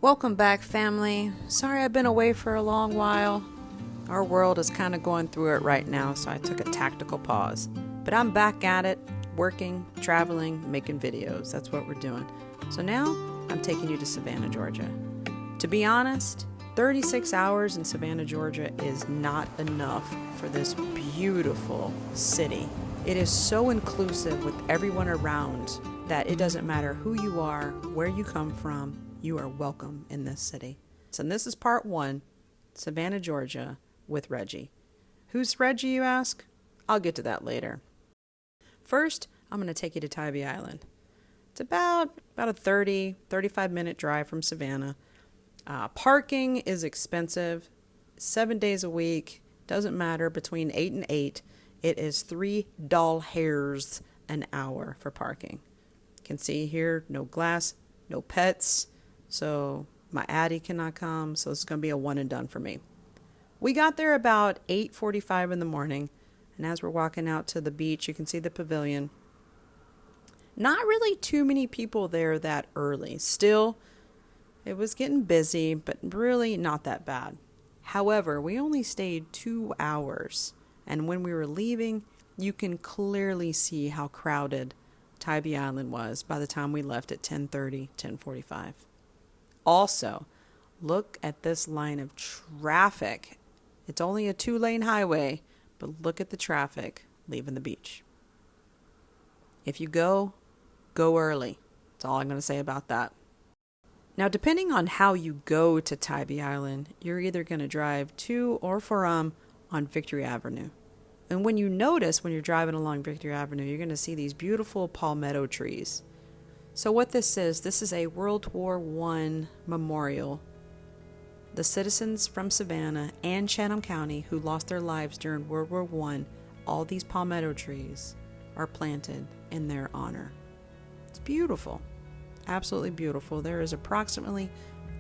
Welcome back, family. Sorry I've been away for a long while. Our world is kind of going through it right now, so I took a tactical pause. But I'm back at it, working, traveling, making videos. That's what we're doing. So now I'm taking you to Savannah, Georgia. To be honest, 36 hours in Savannah, Georgia is not enough for this beautiful city. It is so inclusive with everyone around that it doesn't matter who you are, where you come from, you are welcome in this city. So this is part one, Savannah, Georgia, with Reggie. Who's Reggie, you ask? I'll get to that later. First, I'm going to take you to Tybee Island. It's about a 35 minute drive from Savannah. Parking is expensive, 7 days a week, doesn't matter, between 8 and 8. It is $3 an hour for parking. You can see here, no glass, no pets. So my Addie cannot come, so it's going to be a one and done for me. We got there about 8:45 in the morning, and as we're walking out to the beach, you can see the pavilion. Not really too many people there that early. Still, it was getting busy, but really not that bad. However, we only stayed 2 hours, and when we were leaving, you can clearly see how crowded Tybee Island was by the time we left at 10:30, 10:45. Also, look at this line of traffic. It's only a 2-lane highway, but look at the traffic leaving the beach. If you go early. That's all I'm going to say about that. Now, depending on how you go to Tybee Island, you're either going to drive to or from on Victory Avenue. And when you notice when you're driving along Victory Avenue, you're going to see these beautiful palmetto trees. So what this is a World War I memorial. The citizens from Savannah and Chatham County who lost their lives during World War I, all these palmetto trees are planted in their honor. It's beautiful. Absolutely beautiful. There is approximately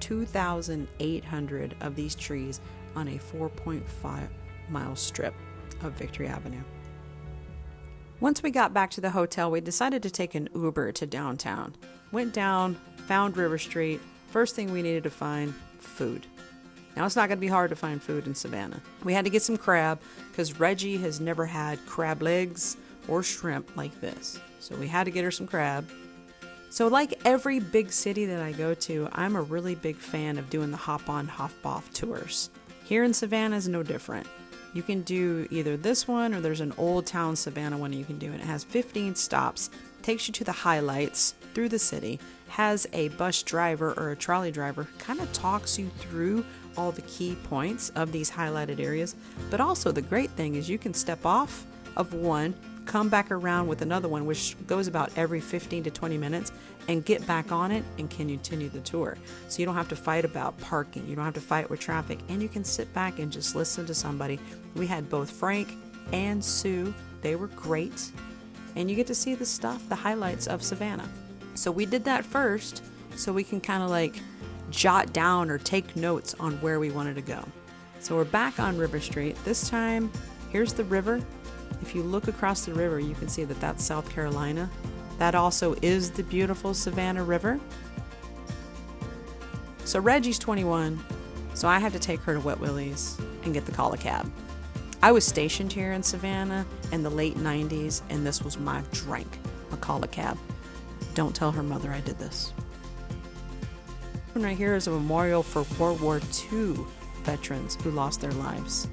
2,800 of these trees on a 4.5-mile strip of Victory Avenue. Once we got back to the hotel, we decided to take an Uber to downtown. Went down, found River Street. First thing we needed to find, food. Now, it's not going to be hard to find food in Savannah. We had to get some crab because Reggie has never had crab legs or shrimp like this. So we had to get her some crab. So like every big city that I go to, I'm a really big fan of doing the hop-on, hop-off tours. Here in Savannah is no different. You can do either this one or there's an Old Town Savannah one you can do. And it has 15 stops, takes you to the highlights through the city, has a bus driver or a trolley driver who kind of talks you through all the key points of these highlighted areas. But also the great thing is you can step off of one, come back around with another one, which goes about every 15 to 20 minutes, and get back on it and can continue the tour. So you don't have to fight about parking. You don't have to fight with traffic, and you can sit back and just listen to somebody. We had both Frank and Sue. They were great. And you get to see the stuff, the highlights of Savannah. So we did that first so we can kind of like jot down or take notes on where we wanted to go. So we're back on River Street. This time, here's the river. If you look across the river, you can see that that's South Carolina. That also is the beautiful Savannah River. So Reggie's 21, so I had to take her to Wet Willie's and get the call a cab. I was stationed here in Savannah in the late 90s, and this was my drink, a call a cab. Don't tell her mother I did this. And right here is a memorial for World War II veterans who lost their lives.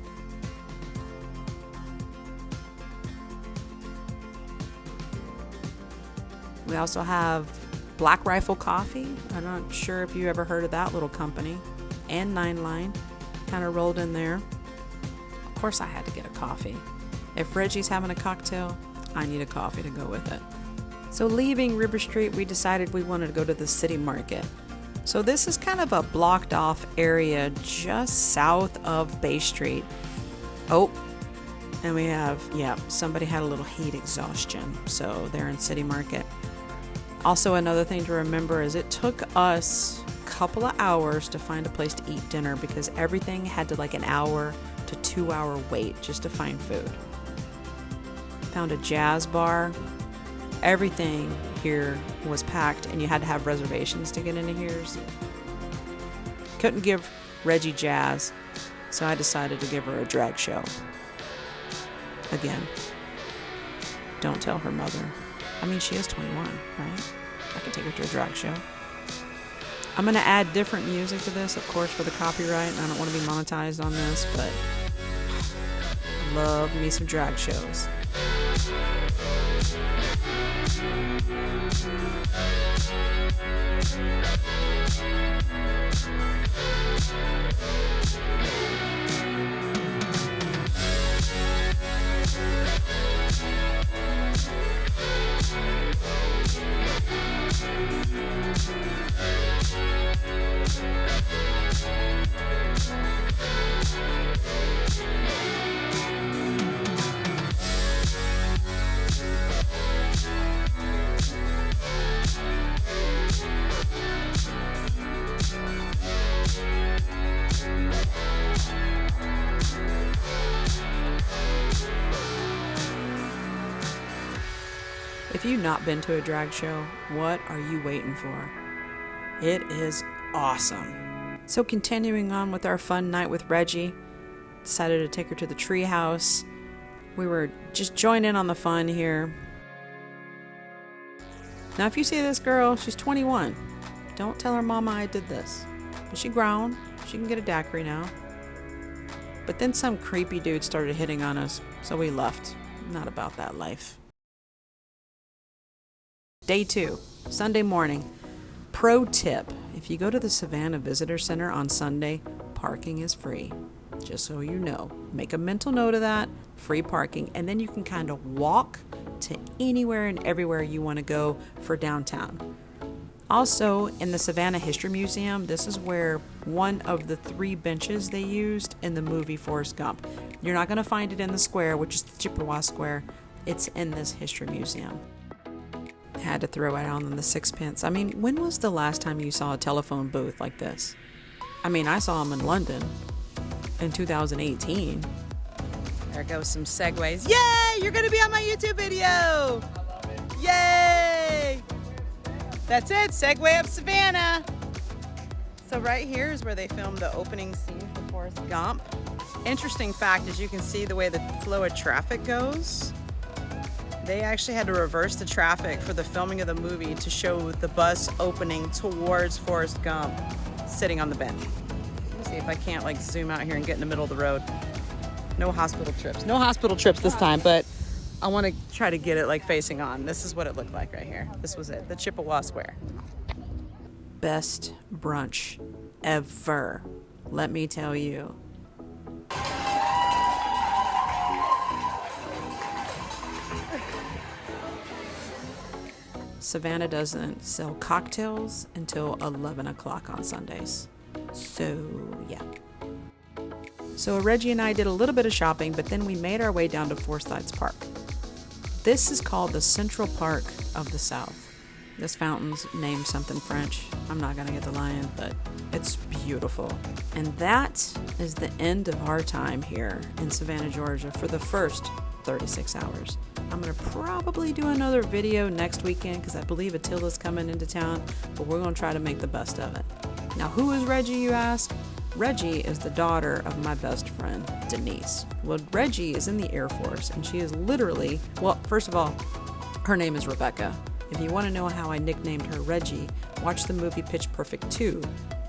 We also have Black Rifle Coffee. I'm not sure if you ever heard of that little company. And Nine Line kind of rolled in there. Of course I had to get a coffee. If Reggie's having a cocktail, I need a coffee to go with it. So leaving River Street, we decided we wanted to go to the city market. So this is kind of a blocked off area just south of Bay Street. Oh, and we have, somebody had a little heat exhaustion. So they're in City Market. Also, another thing to remember is it took us a couple of hours to find a place to eat dinner because everything had to like an hour to 2 hour wait just to find food. Found a jazz bar. Everything here was packed and you had to have reservations to get into here. couldn't give Reggie jazz, so I decided to give her a drag show. Again, don't tell her mother. I mean, she is 21, right? I can take her to a drag show. I'm going to add different music to this, of course, for the copyright. I don't want to be monetized on this, but I love me some drag shows. If you've not been to a drag show, what are you waiting for? It is awesome. So continuing on with our fun night with Reggie, decided to take her to the tree house. We were just joining in on the fun here. Now if you see this girl, she's 21. Don't tell her mama I did this. But she grown, she can get a daiquiri now. But then some creepy dude started hitting on us, so we left. Not about that life. Day 2, Sunday morning. Pro tip, if you go to the Savannah Visitor Center on Sunday, parking is free. Just so you know. Make a mental note of that, free parking, and then you can kind of walk to anywhere and everywhere you want to go for downtown. Also, in the Savannah History Museum, this is where one of the 3 benches they used in the movie Forrest Gump. You're not going to find it in the square, which is the Chippewa Square. It's in this history museum. Had to throw it on the 6-pence. I mean, when was the last time you saw a telephone booth like this? I mean, I saw them in London in 2018. There goes some segues. Yay! You're going to be on my YouTube video! I love it. Yay! That's it. Segue of Savannah. So right here is where they filmed the opening scene for Forrest Gump. Interesting fact is you can see the way the flow of traffic goes. They actually had to reverse the traffic for the filming of the movie to show the bus opening towards Forrest Gump sitting on the bench. Let me see if I can't like zoom out here and get in the middle of the road. No hospital trips. No hospital trips this time, but I want to try to get it like facing on. This is what it looked like right here. This was it, the Chippewa Square. Best brunch ever, let me tell you. Savannah doesn't sell cocktails until 11 o'clock on Sundays. So, yeah. So Reggie and I did a little bit of shopping, but then we made our way down to Forsyth Park. This is called the Central Park of the South. This fountain's named something French. I'm not gonna get the lion, but it's beautiful. And that is the end of our time here in Savannah, Georgia for the first 36 hours. I'm gonna probably do another video next weekend because I believe Attila's coming into town, but we're gonna try to make the best of it. Now, who is Reggie, you ask? Reggie is the daughter of my best friend, Denise. Well, Reggie is in the Air Force, and she is literally, well, first of all, her name is Rebecca. If you want to know how I nicknamed her Reggie, watch the movie Pitch Perfect 2,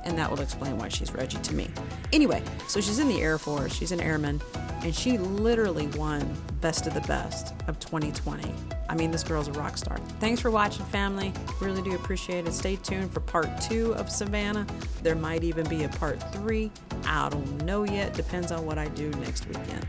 and that will explain why she's Reggie to me. Anyway, so she's in the Air Force, she's an airman, and she literally won Best of the Best of 2020. I mean, this girl's a rock star. Thanks for watching, family. Really do appreciate it. Stay tuned for part 2 of Savannah. There might even be a part 3. I don't know yet. Depends on what I do next weekend.